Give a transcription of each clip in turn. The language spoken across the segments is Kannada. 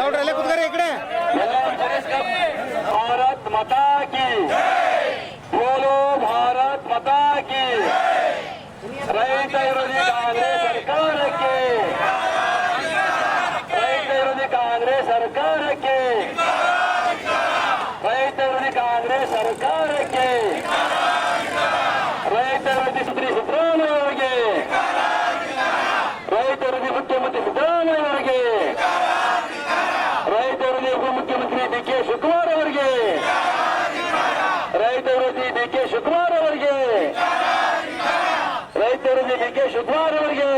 ಗೌಡ್ರಲ್ಲೇ ಕುತ್ಕರಿ ಈ ಕಡೆ. ಭಾರತ್ ಮಾತಾ ಕಿ ಬೋಲೋ, ಭಾರತ್ ಮಾತಾ ಕಿ. ರೈತ ವಿರೋಧಿ ಕಾಂಗ್ರೆಸ್ ಸರ್ಕಾರಕ್ಕೆ, ರೈತ ವಿರೋಧಿ ಕಾಂಗ್ರೆಸ್ ಸರ್ಕಾರಕ್ಕೆ, ರೈತ ವಿರೋಧಿ ಕಾಂಗ್ರೆಸ್ ಸರ್ಕಾರಕ್ಕೆ, ರೈತ ವಿರೋಧಿ ಶ್ರೀ ಸಿದ್ದರಾಮಯ್ಯ ಅವರಿಗೆ, ರೈತ ವಿರೋಧಿ ಮುಖ್ಯಮಂತ್ರಿ ಸಿದ್ದರಾಮಯ್ಯ ಅವರಿಗೆ, ರೈತ ವಿರೋಧಿ ಉಪಮುಖ್ಯಮಂತ್ರಿ ಡಿ.ಕೆ. ಶಿವಕುಮಾರ್ ಅವರಿಗೆ, ರೈತ ವಿರೋಧಿ ಡಿ.ಕೆ. ಶಿವಕುಮಾರ್ ಅವರಿಗೆ, ರೈತ ವಿರೋಧಿ ಡಿ.ಕೆ. ಶಿವಕುಮಾರ್ ಅವರಿಗೆ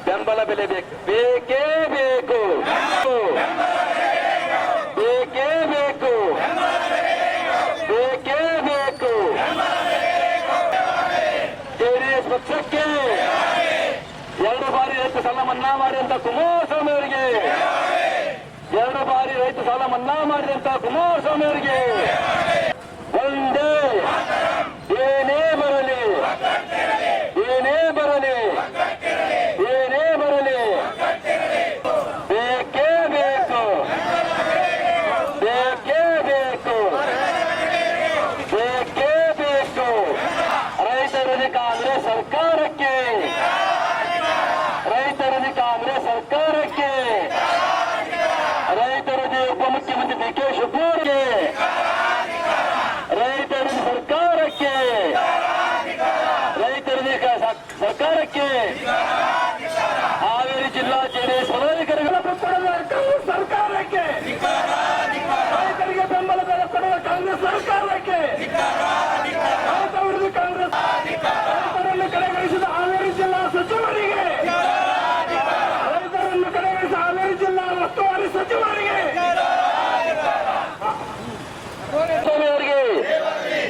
ಬೆಂಬಲ ಬೆಲೆ ಬೇಕು, ಬೇಕೇ ಬೇಕು, ಬೇಕೇ ಬೇಕು, ಬೇಕೇ ಬೇಕು. ಜೆಡಿಎಸ್ ಪಕ್ಷಕ್ಕೆ 2 ಬಾರಿ ರೈತ ಸಾಲ ಮನ್ನಾ ಮಾಡಿದಂತ ಕುಮಾರಸ್ವಾಮಿ ಅವರಿಗೆ, 2 ಬಾರಿ ರೈತ ಸಾಲ ಮನ್ನಾ ಮಾಡಿದಂತ ಕುಮಾರಸ್ವಾಮಿ ಅವರಿಗೆ ಒಂದೇ, ಏನೇ ಬರಲಿ, ಏನೇ ಬರಲಿ, ಏನೇ ಬರಲಿ, ಬೇಕೇ ಬೇಕು, ಬೇಕೇ ಬೇಕು, ಬೇಕೇ ಬೇಕು. ರೈತ ವಿರೋಧಿ ಕಾಂಗ್ರೆಸ್ ಸರ್ಕಾರಕ್ಕೆ, ರೈತ ವಿರೋಧಿ ಕಾಂಗ್ರೆಸ್ ಸರ್ಕಾರಕ್ಕೆ, ರೈತ ವಿರೋಧಿ ಉಪಮುಖ್ಯಮಂತ್ರಿ ಡಿ.ಕೆ. ಶಿವಕುಮಾರ್ಗೆ, ರೈತ ವಿರೋಧಿ ಸರ್ಕಾರಕ್ಕೆ, ರೈತ ವಿರೋಧಿ ಸರ್ಕಾರಕ್ಕೆ, ಹಾವೇರಿ ಜಿಲ್ಲಾ ಜೆಡಿಎಸ್ ಪದಾಧಿಕಾರಿಗಳ ಬೆಂಬಲ ಕಾಂಗ್ರೆಸ್ ಸರ್ಕಾರಕ್ಕೆ, ರೈತರಿಗೆ ಬೆಂಬಲ ಬೆಲೆ ಕೊಡುವ ಕಾಂಗ್ರೆಸ್ ಸರ್ಕಾರಕ್ಕೆ, ರೈತ ವಿರೋಧಿ ಕಾಂಗ್ರೆಸ್ ರೈತರನ್ನು ಕಡೆಗಣಿಸಿದ ಹಾವೇರಿ ಜಿಲ್ಲಾ ಸಚಿವರಿಗೆ, ರೈತರನ್ನು ಕಡೆಗಣಿಸಿದ ಹಾವೇರಿ ಜಿಲ್ಲಾ ಉಸ್ತುವಾರಿ ಸಚಿವರಿಗೆ, ಸ್ವಾಮಿ ಅವರಿಗೆ,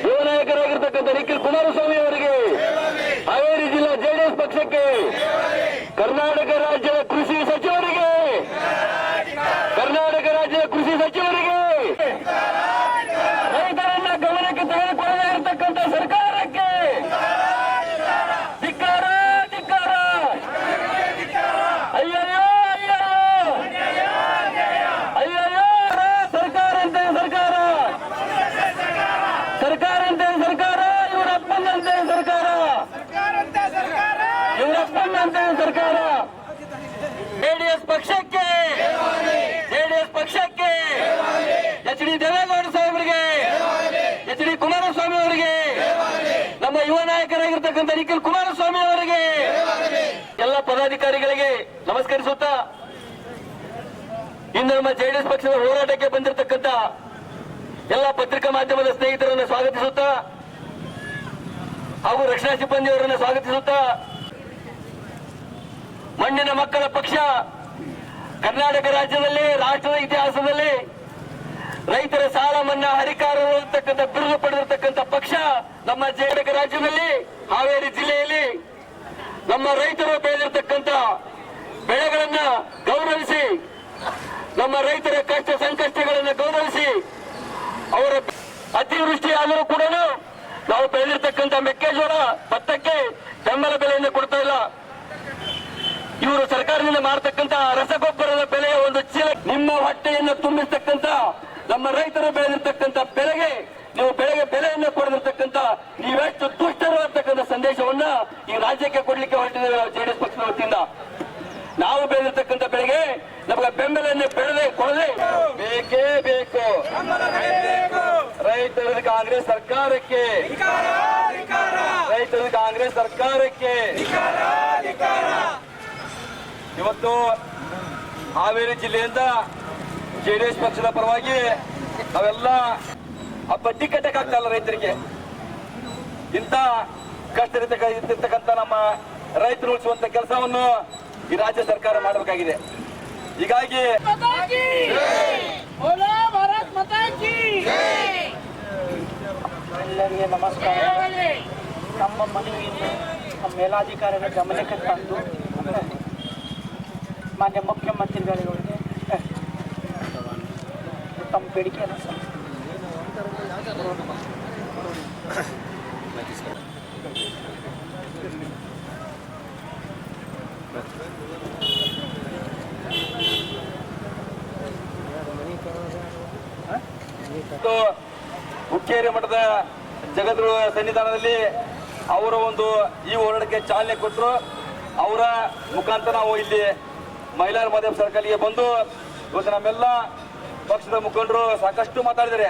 ಯುವ ನಾಯಕರಾಗಿರ್ತಕ್ಕಂಥ ನಿಖಿಲ್ ಕುಮಾರಸ್ವಾಮಿ ಅವರಿಗೆ, ಹಾವೇರಿ ಜಿಲ್ಲಾ ಜೆಡಿಎಸ್ ಪಕ್ಷಕ್ಕೆ, ಕರ್ನಾಟಕ ರಾಜ್ಯದ ಕೃಷಿ ಸಚಿವರಿಗೆ, ಕರ್ನಾಟಕ ರಾಜ್ಯದ ಕೃಷಿ ಸಚಿವರಿಗೆ, ರೈತರನ್ನ ಗಮನಕ್ಕೆ ತೆಗೆದುಕೊಳ್ಳದೇ ಇರತಕ್ಕಂಥ ಸರ್ಕಾರಕ್ಕೆ ಧಿಕ್ಕಾರ, ಧಿಕ್ಕಾರ. ಅಯ್ಯಯ್ಯೋ, ಅಯ್ಯಯ್ಯೋ, ಅಯ್ಯಯ್ಯೋ. ಸರ್ಕಾರ ಅಂತೆ ಸರ್ಕಾರ, ಸರ್ಕಾರ ಅಂತೆ ಸರ್ಕಾರ, ಇವರಪ್ಪನಂತೆ ಸರ್ಕಾರ, ಇವರಪ್ಪನಂತೆ ಸರ್ಕಾರ. ಜೆಡಿಎಸ್ ಪಕ್ಷಕ್ಕೆ, ಜೆಡಿಎಸ್ ಪಕ್ಷಕ್ಕೆ, ಎಚ್.ಡಿ. ದೇವೇಗೌಡ ಸಾಹೇಬರಿಗೆ, ಎಚ್.ಡಿ. ಕುಮಾರಸ್ವಾಮಿ ಅವರಿಗೆ, ನಮ್ಮ ಯುವ ನಾಯಕರಾಗಿರ್ತಕ್ಕಂಥ ನಿಖಿಲ್ ಕುಮಾರಸ್ವಾಮಿ ಅವರಿಗೆ, ಎಲ್ಲ ಪದಾಧಿಕಾರಿಗಳಿಗೆ ನಮಸ್ಕರಿಸುತ್ತಾ, ಇಂದು ನಮ್ಮ ಜೆಡಿಎಸ್ ಪಕ್ಷದ ಹೋರಾಟಕ್ಕೆ ಬಂದಿರತಕ್ಕಂಥ ಎಲ್ಲ ಪತ್ರಿಕಾ ಮಾಧ್ಯಮದ ಸ್ನೇಹಿತರನ್ನು ಸ್ವಾಗತಿಸುತ್ತಾ ಹಾಗೂ ರಕ್ಷಣಾ ಸಿಬ್ಬಂದಿಯವರನ್ನು ಸ್ವಾಗತಿಸುತ್ತಾ, ಮಣ್ಣಿನ ಮಕ್ಕಳ ಪಕ್ಷ ಕರ್ನಾಟಕ ರಾಜ್ಯದಲ್ಲಿ, ರಾಷ್ಟ್ರದ ಇತಿಹಾಸದಲ್ಲಿ ರೈತರ ಸಾಲ ಮನ್ನಾ ಹರಿಕಾರತಕ್ಕಂಥ ಬಿರುದು ಪಡೆದಿರತಕ್ಕಂಥ ಪಕ್ಷ ನಮ್ಮ ಕರ್ನಾಟಕ ರಾಜ್ಯದಲ್ಲಿ, ಹಾವೇರಿ ಜಿಲ್ಲೆಯಲ್ಲಿ ನಮ್ಮ ರೈತರು ಬೆಳೆದಿರತಕ್ಕಂಥ ಬೆಳೆಗಳನ್ನ ಗೌರವಿಸಿ, ನಮ್ಮ ರೈತರ ಕಷ್ಟ ಸಂಕಷ್ಟಗಳನ್ನು ಗೌರವಿಸಿ, ಅವರ ಅತಿವೃಷ್ಟಿ ಆದರೂ ಕೂಡ ನಾವು ಬೆಳೆದಿರ್ತಕ್ಕಂಥ ಮೆಕ್ಕೆಜೋಳ, ಭತ್ತಕ್ಕೆ ಬೆಂಬಲ ಬೆಲೆಯನ್ನು ಕೊಡ್ತಾ ಇಲ್ಲ. ಇವರು ಸರ್ಕಾರದಿಂದ ಮಾಡತಕ್ಕಂತ ರಸಗೊಬ್ಬರದ ಬೆಲೆಯ ಒಂದು ಚೀಲ, ನಿಮ್ಮ ಹೊಟ್ಟೆಯನ್ನು ತುಂಬಿಸ್ತಕ್ಕಂತ ನಮ್ಮ ರೈತರು ಬೆಳೆದಿರ್ತಕ್ಕಂಥ ಬೆಳೆಗೆ ನೀವು ಬೆಲೆಯನ್ನು ಕೊಡದಿರ್ತಕ್ಕಂಥ ನೀವೆಷ್ಟು ದುಷ್ಟರು ಅಂತಕ್ಕಂಥ ಸಂದೇಶವನ್ನ ಈ ರಾಜ್ಯಕ್ಕೆ ಕೊಡ್ಲಿಕ್ಕೆ ಹೊರಟಿದ್ದೇವೆ ಜೆಡಿಎಸ್ ಪಕ್ಷದ ವತಿಯಿಂದ. ನಾವು ಬೆಳೆದಿರ್ತಕ್ಕಂಥ ಬೆಳೆಗೆ ನಮಗೆ ಬೆಂಬಲವನ್ನು ಕೊಡದೆ ಬೇಕೇ ಬೇಕು. ರೈತ ವಿರೋಧಿ ಕಾಂಗ್ರೆಸ್ ಸರ್ಕಾರಕ್ಕೆ, ರೈತ ವಿರೋಧಿ ಕಾಂಗ್ರೆಸ್ ಸರ್ಕಾರಕ್ಕೆ. ಇವತ್ತು ಹಾವೇರಿ ಜಿಲ್ಲೆಯಿಂದ ಜೆಡಿಎಸ್ ಪಕ್ಷದ ಪರವಾಗಿ ನಾವೆಲ್ಲ ಆ ಬಡ್ಡಿ ಕಟ್ಟಕ್ಕಾಗ್ತಲ್ಲ ರೈತರಿಗೆ. ಇಂಥ ಕಷ್ಟದಿರ್ತಕ್ಕಂಥ ನಮ್ಮ ರೈತರು ಉಳಿಸುವಂತ ಕೆಲಸವನ್ನು ಈ ರಾಜ್ಯ ಸರ್ಕಾರ ಮಾಡಬೇಕಾಗಿದೆ. ಹೀಗಾಗಿ ಎಲ್ಲರಿಗೆ ನಮಸ್ಕಾರ. ನಮ್ಮ ಮನವಿಯನ್ನು ನಮ್ಮ ಮೇಲಾಧಿಕಾರಿಗಳ ಗಮನಕ್ಕೆ ತಂದು ಮಾನ್ಯ ಮುಖ್ಯಮಂತ್ರಿಗಳಿಗೆ ತಮ್ಮ ಬೇಡಿಕೆಯನ್ನು ಸಲ್ಲಿಸುತ್ತೇವೆ. ಜಗದ್ಗುರು ಸನ್ನಿಧಾನದಲ್ಲಿ ಅವರ ಒಂದು ಈ ಹೋರಾಟಕ್ಕೆ ಚಾಲನೆ ಕೊಟ್ಟರು. ಅವರ ಮುಖಾಂತರ ನಾವು ಇಲ್ಲಿ ಮೈಲಾರ ಮಾದೇವ ಸರ್ಕಲ್ಗೆ ಬಂದು ಇವತ್ತು ನಮ್ಮೆಲ್ಲ ಪಕ್ಷದ ಮುಖಂಡರು ಸಾಕಷ್ಟು ಮಾತಾಡಿದ್ದಾರೆ.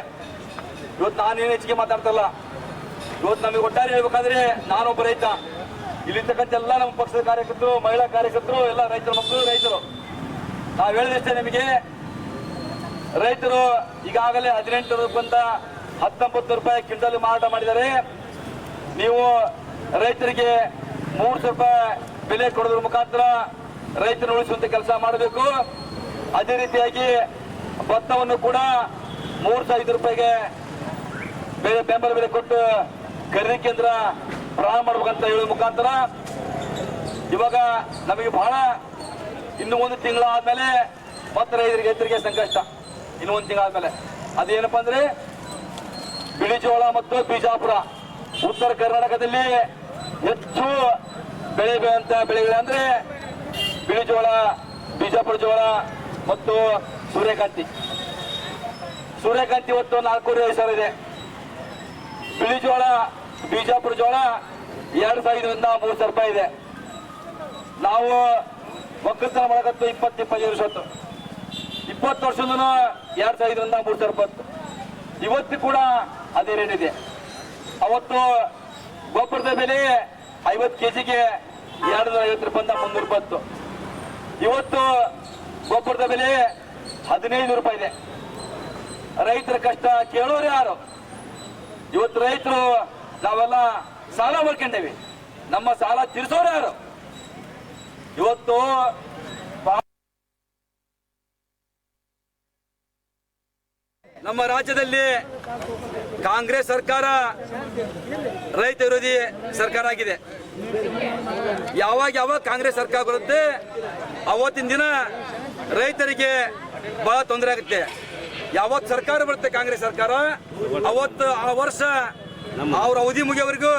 ಇವತ್ತು ನಾನೇನು ಹೆಚ್ಚಿಗೆ ಮಾತಾಡ್ತಲ್ಲ. ಇವತ್ತು ನಮಗೆ ಒಟ್ಟಾರೆ ಹೇಳ್ಬೇಕಾದ್ರೆ ನಾನೊಬ್ಬ ರೈತ, ಇಲ್ಲಿರ್ತಕ್ಕಂಥ ಎಲ್ಲ ನಮ್ಮ ಪಕ್ಷದ ಕಾರ್ಯಕರ್ತರು, ಮಹಿಳಾ ಕಾರ್ಯಕರ್ತರು, ಎಲ್ಲ ರೈತರ ಮಕ್ಕಳು, ರೈತರು. ನಾವು ಹೇಳಿದಷ್ಟೇ ನಿಮಗೆ, ರೈತರು ಈಗಾಗಲೇ 18 ರೂಪಾಯಿಂದ 19 ರೂಪಾಯಿ ಕ್ವಿಂಟಲ್ ಮಾರಾಟ ಮಾಡಿದ್ದಾರೆ. ನೀವು ರೈತರಿಗೆ 300 ರೂಪಾಯಿ ಬೆಲೆ ಕೊಡೋದ್ರ ಮುಖಾಂತರ ರೈತರು ಉಳಿಸುವಂತ ಕೆಲಸ ಮಾಡಬೇಕು. ಅದೇ ರೀತಿಯಾಗಿ ಭತ್ತವನ್ನು ಕೂಡ 3,500 ರೂಪಾಯಿಗೆ ಬೆಂಬಲ ಬೆಲೆ ಕೊಟ್ಟು ಖರೀದಿ ಕೇಂದ್ರ ಪ್ರಾರಂಭ ಮಾಡ್ಬೇಕಂತ ಹೇಳೋ ಮುಖಾಂತರ ಇವಾಗ ನಮಗೆ ಬಹಳ ಇನ್ನು 1 ತಿಂಗಳ ಆದ್ಮೇಲೆ ಮತ್ತೆ ರೈತರಿಗೆ ಸಂಕಷ್ಟ. ಇನ್ನು 1 ತಿಂಗಳ ಆದ್ಮೇಲೆ ಅದೇನಪ್ಪ ಅಂದ್ರೆ ಬಿಳಿ ಜೋಳ ಮತ್ತು ಬಿಜಾಪುರ, ಉತ್ತರ ಕರ್ನಾಟಕದಲ್ಲಿ ಹೆಚ್ಚು ಬೆಳೆಯುವಂತ ಬೆಳೆಗಳಂದ್ರೆ ಬಿಳಿ ಜೋಳ, ಬಿಜಾಪುರ ಜೋಳ ಮತ್ತು ಸೂರ್ಯಕಾಂತಿ. ಸೂರ್ಯಕಾಂತಿ ಇವತ್ತು 4,500 ಇದೆ. ಬಿಳಿ ಜೋಳ, ಬಿಜಾಪುರ ಜೋಳ 2,500ರಿಂದ 3,000 ರೂಪಾಯಿ ಇದೆ. ನಾವು ಒಕ್ಕಲ್ತನ ಮಾಡಕತ್ತು 20-25 ವರ್ಷ ಹೊತ್ತು. 20 ವರ್ಷದಿಂದ 2,500ರಿಂದ 3,000 ರೂಪಾಯಿ. ಇವತ್ತು ಕೂಡ ಅದೇ ರೇಟ್ ಇದೆ. ಅವತ್ತು ಗೊಬ್ಬರದ ಬೆಲೆ 50 ಕೆಜಿಗೆ 250 ರೂಪಾಯಿಂದ 300 ರೂಪಾಯಿ. ಇವತ್ತು ಗೊಬ್ಬರದ ಬೆಲೆ 15 ರೂಪಾಯಿ ಇದೆ. ರೈತರ ಕಷ್ಟ ಕೇಳೋರು ಯಾರು? ಇವತ್ತು ರೈತರು ನಾವೆಲ್ಲ ಸಾಲ ಮಾಡ್ಕೊಂಡೇವಿ, ನಮ್ಮ ಸಾಲ ತೀರಿಸೋರು ಯಾರು? ಇವತ್ತು ನಮ್ಮ ರಾಜ್ಯದಲ್ಲಿ ಕಾಂಗ್ರೆಸ್ ಸರ್ಕಾರ ರೈತ ವಿರೋಧಿ ಸರ್ಕಾರ ಆಗಿದೆ. ಯಾವಾಗ ಕಾಂಗ್ರೆಸ್ ಸರ್ಕಾರ ಬರುತ್ತೆ ಅವತ್ತಿನ ದಿನ ರೈತರಿಗೆ ಬಹಳ ತೊಂದರೆ ಆಗುತ್ತೆ. ಯಾವತ್ತು ಸರ್ಕಾರ ಬರುತ್ತೆ ಕಾಂಗ್ರೆಸ್ ಸರ್ಕಾರ, ಅವತ್ತು ಆ ವರ್ಷ ಅವ್ರ ಅವಧಿ ಮುಗಿಯವರೆಗೂ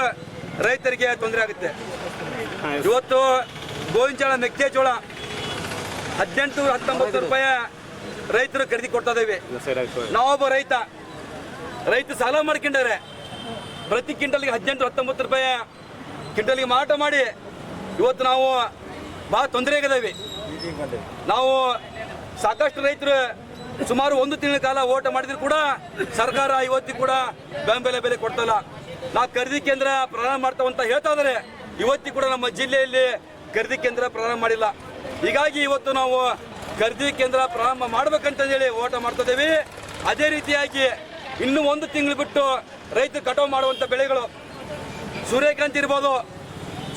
ರೈತರಿಗೆ ತೊಂದರೆ ಆಗುತ್ತೆ. ಇವತ್ತು ಗೋವಿನ ಜೋಳ, ಮೆಕ್ಕೆಜೋಳ 18-19 ರೂಪಾಯಿ ರೈತರು ಖರೀದಿ ಕೊಡ್ತಾ ಇದ್ದೇವೆ. ನಾವೊಬ್ಬ ರೈತ ಸಾಲ ಮಾಡ್ಕೊಂಡಾರೆ. ಪ್ರತಿ ಕ್ವಿಂಟಲ್ಗೆ 18-19 ರೂಪಾಯಿ ಕ್ವಿಂಟಲ್ಗೆ ಮಾರಾಟ ಮಾಡಿ ಇವತ್ತು ನಾವು ಬಹಳ ತೊಂದರೆ ಆಗಿದ್ದೇವೆ. ನಾವು ಸಾಕಷ್ಟು ರೈತರು ಸುಮಾರು 1 ತಿಂಗಳ ಕಾಲ ಹೋರಾಟ ಮಾಡಿದ್ರು ಕೂಡ ಸರ್ಕಾರ ಇವತ್ತಿಗೆ ಕೂಡ ಬೆಂಬಲ ಬೆಲೆ ಕೊಡ್ತಲ್ಲ. ನಾವು ಖರೀದಿ ಕೇಂದ್ರ ಪ್ರಾರಂಭ ಮಾಡ್ತಾವಂತ ಹೇಳ್ತಾ ಇದ್ದಾರೆ. ಇವತ್ತಿಗೆ ಕೂಡ ನಮ್ಮ ಜಿಲ್ಲೆಯಲ್ಲಿ ಖರೀದಿ ಕೇಂದ್ರ ಪ್ರಾರಂಭ ಮಾಡಿಲ್ಲ. ಹೀಗಾಗಿ ಇವತ್ತು ನಾವು ಖರೀದಿ ಕೇಂದ್ರ ಪ್ರಾರಂಭ ಮಾಡ್ಬೇಕಂತ ಹೇಳಿ ಹೋರಾಟ ಮಾಡ್ತಾ ಇದ್ದೇವೆ. ಅದೇ ರೀತಿಯಾಗಿ ಇನ್ನು 1 ತಿಂಗಳು ಬಿಟ್ಟು ರೈತರು ಕಟಾವು ಮಾಡುವಂತ ಬೆಳೆಗಳು ಸೂರ್ಯಕಾಂತಿ ಇರ್ಬೋದು.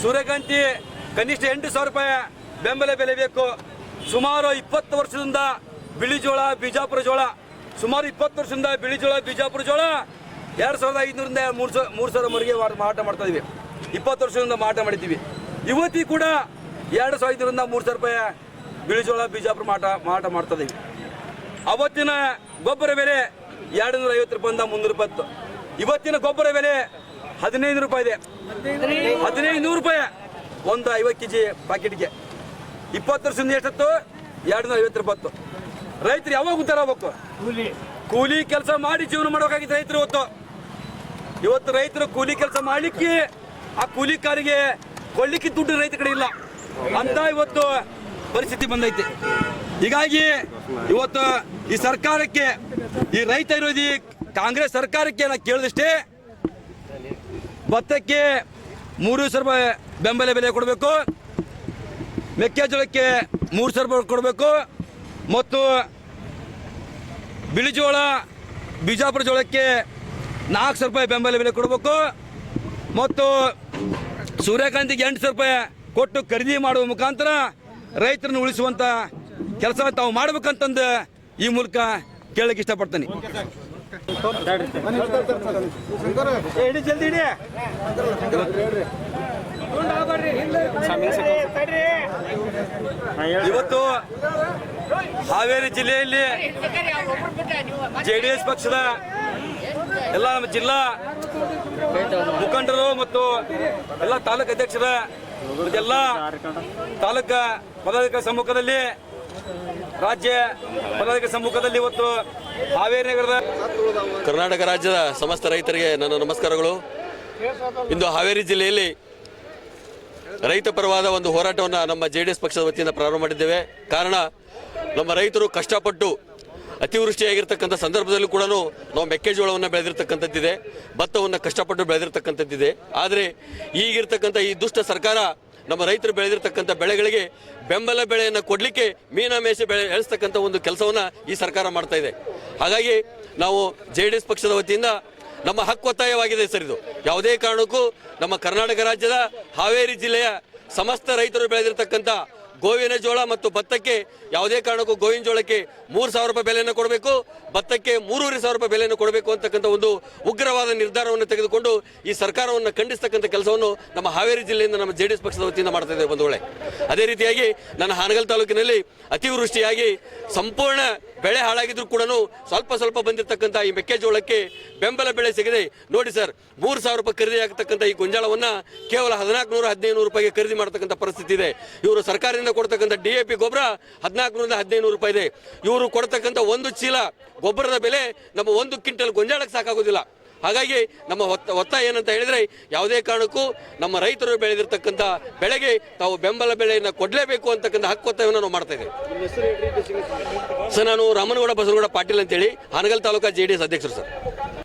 ಸೂರ್ಯಕಾಂತಿ ಕನಿಷ್ಠ 8,000 ರೂಪಾಯಿ ಬೆಂಬಲ ಬೆಲೆ ಬೇಕು. ಸುಮಾರು 20 ವರ್ಷದಿಂದ ಬಿಳಿ ಜೋಳ, ಬಿಜಾಪುರ ಜೋಳ, ಸುಮಾರು 20 ವರ್ಷದಿಂದ ಬಿಳಿ ಜೋಳ, ಬಿಜಾಪುರ ಜೋಳ 2,500ರಿಂದ 3,000ವರೆಗೆ ಮಾರಾಟ ಮಾಡ್ತಾ ಇದೀವಿ. 20 ವರ್ಷದಿಂದ ಮಾರಾಟ ಮಾಡಿದ್ದೀವಿ. ಇವತ್ತಿಗೆ ಕೂಡ 2,500ರಿಂದ 3,000 ರೂಪಾಯಿ ಬಿಳಿ ಜೋಳ, ಬಿಜಾಪುರ ಮಾರಾಟ ಮಾಡ್ತಾ ಇದೀವಿ. ಅವತ್ತಿನ ಗೊಬ್ಬರ ಬೆಲೆ 250 ರೂಪಾಯಿಂದ 300 ರೂಪಾಯಿ. ಇವತ್ತಿನ ಗೊಬ್ಬರ ಬೆಲೆ 15 ರೂಪಾಯಿ ಇದೆ. 1500 ರೂಪಾಯಿ ಒಂದು 50 ಕೆಜಿ ಪ್ಯಾಕೆಟ್ಗೆ. 20 ವರ್ಷದಿಂದ ಎಷ್ಟತ್ತು? 250 ರೂಪಾಯಿ. ರೈತರು ಯಾವಾಗ ಉದ್ದಾರ ಆಗ್ಬೇಕು? ಕೂಲಿ ಕೆಲಸ ಮಾಡಿ ಜೀವನ ಮಾಡಬೇಕಾಗಿತ್ತು ರೈತರು. ಇವತ್ತು ರೈತರು ಕೂಲಿ ಕೆಲಸ ಮಾಡ್ಲಿಕ್ಕೆ ಆ ಕೂಲಿಕಾರಿಗೆ ಕೊಳ್ಳಿಕ್ಕೆ ದುಡ್ಡು ರೈತ ಕಡೆ ಇಲ್ಲ ಅಂತ ಇವತ್ತು ಪರಿಸ್ಥಿತಿ ಬಂದೈತಿ. ಹೀಗಾಗಿ ಇವತ್ತು ಈ ಸರ್ಕಾರಕ್ಕೆ, ಈ ರೈತ ವಿರೋಧಿ ಕಾಂಗ್ರೆಸ್ ಸರ್ಕಾರಕ್ಕೆ ನಾನು ಕೇಳಿದಷ್ಟೇ, ಭತ್ತಕ್ಕೆ 3,000 ರೂಪಾಯಿ ಬೆಂಬಲ ಬೆಲೆ ಕೊಡಬೇಕು, ಮೆಕ್ಕೆಜೋಳಕ್ಕೆ 3,000 ರೂಪಾಯಿ ಕೊಡಬೇಕು, ಮತ್ತು ಬಿಳಿ ಜೋಳ, ಬಿಜಾಪುರ ಜೋಳಕ್ಕೆ 4,000 ರೂಪಾಯಿ ಬೆಂಬಲ ಬೆಲೆ ಕೊಡಬೇಕು, ಮತ್ತು ಸೂರ್ಯಕಾಂತಿಗೆ 8,000 ರೂಪಾಯಿ ಕೊಟ್ಟು ಖರೀದಿ ಮಾಡುವ ಮುಖಾಂತರ ರೈತರನ್ನು ಉಳಿಸುವಂತ ಕೆಲಸ ತಾವು ಮಾಡ್ಬೇಕಂತಂದು ಈ ಮೂಲಕ ಕೇಳಕ್ಕೆ ಇಷ್ಟಪಡ್ತೀನಿ. ಇವತ್ತು ಹಾವೇರಿ ಜಿಲ್ಲೆಯಲ್ಲಿ JDS ಪಕ್ಷದ ಎಲ್ಲ ನಮ್ಮ ಜಿಲ್ಲಾ ಮುಖಂಡರು ಮತ್ತು ಎಲ್ಲ ತಾಲೂಕು ಅಧ್ಯಕ್ಷರ ಎಲ್ಲ ತಾಲೂಕು ಪದಾಧಿಕಾರಿ ಸಮ್ಮುಖದಲ್ಲಿ, ರಾಜ್ಯ ಪದಾಧಿಕಾರಿ ಸಮ್ಮುಖದಲ್ಲಿ ಇವತ್ತು ಹಾವೇರಿ ನಗರದ ಕರ್ನಾಟಕ ರಾಜ್ಯದ ಸಮಸ್ತ ರೈತರಿಗೆ ನನ್ನ ನಮಸ್ಕಾರಗಳು. ಇಂದು ಹಾವೇರಿ ಜಿಲ್ಲೆಯಲ್ಲಿ ರೈತ ಪರವಾದ ಒಂದು ಹೋರಾಟವನ್ನು ನಮ್ಮ JDS ಪಕ್ಷದ ವತಿಯಿಂದ ಪ್ರಾರಂಭ ಮಾಡಿದ್ದೇವೆ. ಕಾರಣ ನಮ್ಮ ರೈತರು ಕಷ್ಟಪಟ್ಟು ಅತಿವೃಷ್ಟಿಯಾಗಿರ್ತಕ್ಕಂಥ ಸಂದರ್ಭದಲ್ಲೂ ಕೂಡ ನಾವು ಮೆಕ್ಕೆಜೋಳವನ್ನು ಬೆಳೆದಿರ್ತಕ್ಕಂಥದ್ದಿದೆ, ಭತ್ತವನ್ನು ಕಷ್ಟಪಟ್ಟು ಬೆಳೆದಿರ್ತಕ್ಕಂಥದ್ದಿದೆ. ಆದರೆ ಈಗಿರ್ತಕ್ಕಂಥ ಈ ದುಷ್ಟ ಸರ್ಕಾರ ನಮ್ಮ ರೈತರು ಬೆಳೆದಿರ್ತಕ್ಕಂಥ ಬೆಳೆಗಳಿಗೆ ಬೆಂಬಲ ಬೆಳೆಯನ್ನು ಕೊಡಲಿಕ್ಕೆ ಮೀನಾಮೇಷ ಬೆಳೆ ಎಳಿಸ್ತಕ್ಕಂಥ ಒಂದು ಕೆಲಸವನ್ನು ಈ ಸರ್ಕಾರ ಮಾಡ್ತಾ ಇದೆ. ಹಾಗಾಗಿ ನಾವು JDS ಪಕ್ಷದ ವತಿಯಿಂದ ನಮ್ಮ ಹಕ್ಕು ಒತ್ತಾಯವಾಗಿದೆ ಸರ್. ಇದು ಯಾವುದೇ ಕಾರಣಕ್ಕೂ ನಮ್ಮ ಕರ್ನಾಟಕ ರಾಜ್ಯದ ಹಾವೇರಿ ಜಿಲ್ಲೆಯ ಸಮಸ್ತ ರೈತರು ಬೆಳೆದಿರ್ತಕ್ಕಂಥ ಗೋವಿನ ಜೋಳ ಮತ್ತು ಭತ್ತಕ್ಕೆ ಯಾವುದೇ ಕಾರಣಕ್ಕೂ ಗೋವಿನ ಜೋಳಕ್ಕೆ 3,000 ರೂಪಾಯಿ ಬೆಲೆಯನ್ನು ಕೊಡಬೇಕು, ಭತ್ತಕ್ಕೆ 3,500 ರೂಪಾಯಿ ಬೆಲೆಯನ್ನು ಕೊಡಬೇಕು ಅಂತಕ್ಕಂಥ ಒಂದು ಉಗ್ರವಾದ ನಿರ್ಧಾರವನ್ನು ತೆಗೆದುಕೊಂಡು ಈ ಸರ್ಕಾರವನ್ನು ಖಂಡಿಸ್ತಕ್ಕಂಥ ಕೆಲಸವನ್ನು ನಮ್ಮ ಹಾವೇರಿ ಜಿಲ್ಲೆಯಿಂದ ನಮ್ಮ JDS ಪಕ್ಷದ ವತಿಯಿಂದ ಮಾಡ್ತಾ ಇದ್ದೇವೆ ಬಂಧುಗಳೇ. ಅದೇ ರೀತಿಯಾಗಿ ನನ್ನ ಹಾನಗಲ್ ತಾಲೂಕಿನಲ್ಲಿ ಅತಿವೃಷ್ಟಿಯಾಗಿ ಸಂಪೂರ್ಣ ಬೆಳೆ ಹಾಳಾಗಿದ್ರು ಕೂಡ ಸ್ವಲ್ಪ ಬಂದಿರತಕ್ಕಂಥ ಈ ಮೆಕ್ಕೆಜೋಳಕ್ಕೆ ಬೆಂಬಲ ಬೆಲೆ ಸಿಗದೆ ನೋಡಿ ಸರ್, 3,000 ರೂಪಾಯಿ ಖರೀದಿ ಆಗ್ತಕ್ಕಂಥ ಈ ಗೊಂಜಾಳವನ್ನು ಕೇವಲ 1,400-1,500 ರೂಪಾಯಿಗೆ ಖರೀದಿ ಮಾಡತಕ್ಕಂಥ ಪರಿಸ್ಥಿತಿ ಇದೆ. ಇವರು ಸರ್ಕಾರದಿಂದ ಕೊಡ್ತಕ್ಕಂಥ DAP ಗೊಬ್ಬರ 1,400-1,500 ರೂಪಾಯಿ ಇದೆ. ಇವರು ಕೊಡ್ತಕ್ಕಂಥ ಒಂದು ಚೀಲ ಗೊಬ್ಬರದ ಬೆಲೆ ನಮ್ಮ 1 ಕ್ವಿಂಟಲ್ ಗೊಂಜಾಳಕ್ಕೆ ಸಾಕಾಗೋದಿಲ್ಲ. ಹಾಗಾಗಿ ನಮ್ಮ ಒತ್ತಾಯ ಏನಂತ ಹೇಳಿದರೆ ಯಾವುದೇ ಕಾರಣಕ್ಕೂ ನಮ್ಮ ರೈತರು ಬೆಳೆದಿರ್ತಕ್ಕಂಥ ಬೆಳೆಗೆ ತಾವು ಬೆಂಬಲ ಬೆಲೆಯನ್ನು ಕೊಡಲೇಬೇಕು ಅಂತಕ್ಕಂಥ ಹಕ್ಕು ಒತ್ತಾಯವನ್ನು ನಾವು ಮಾಡ್ತಾ ಇದ್ದೇವೆ. ಸರ್, ನಾನು ರಾಮನಗೌಡ ಬಸವನಗೌಡ ಪಾಟೀಲ್ ಅಂತೇಳಿ ಹಾನಗಲ್ ತಾಲೂಕಾ JDS ಅಧ್ಯಕ್ಷರು ಸರ್.